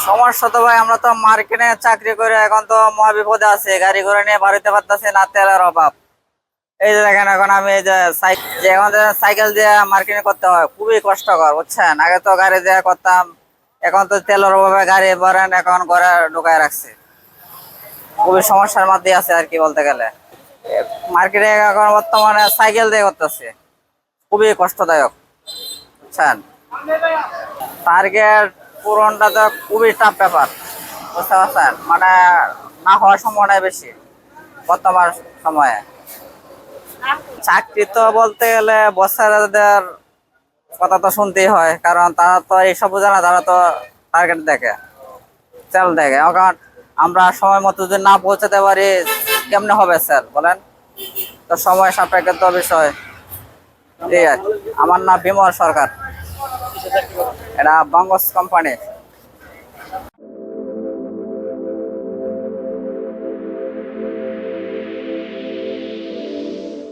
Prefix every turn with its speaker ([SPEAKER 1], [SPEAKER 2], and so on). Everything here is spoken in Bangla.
[SPEAKER 1] সমস্যা তো ভাই, আমরা তো মার্কেটে চাকরি করে এখন তো মহাবিপদে আছে, গাড়ি ঘোড়া নিয়ে বাড়িতে পারতেছি না, তেলের অভাব। এই যে দেখেন এখন আমি এই যে এখন সাইকেল দিয়ে মার্কেটিং করতে হয়, খুবই কষ্টকর বুঝছেন। আগে তো গাড়ি দিয়ে করতাম, এখন তো তেলের অভাবে গাড়ি ভরেন এখন ঘরে ঢুকায় রাখছে, খুবই সমস্যার মধ্যে আছে আর কি বলতে গেলে। মার্কেটে এখন বর্তমানে সাইকেল দিয়ে করতেছে, খুবই কষ্টদায়ক বুঝছেন। টার্গেট পূরণটা তো খুবই টাফ ব্যাপার বুঝতে পারছেন, মানে না হওয়ার সম্ভাবনাই বেশি বর্তমান সময়ে। চাকরি তো বলতে গেলে বসেরদের কথা তো শুনতেই হয়, কারণ তারা তো এইসব বোঝে না, তারা তো টার্গেট দেখে, সেল দেখে। কারণ আমরা সময় মতো যদি না পৌঁছাতে পারি কেমনে হবে স্যার বলেন তো, সময় সাপেক্ষে তো বিষয়। ঠিক আছে, আমার নাম বিমল সরকার, এটা বঙ্গস কোম্পানি।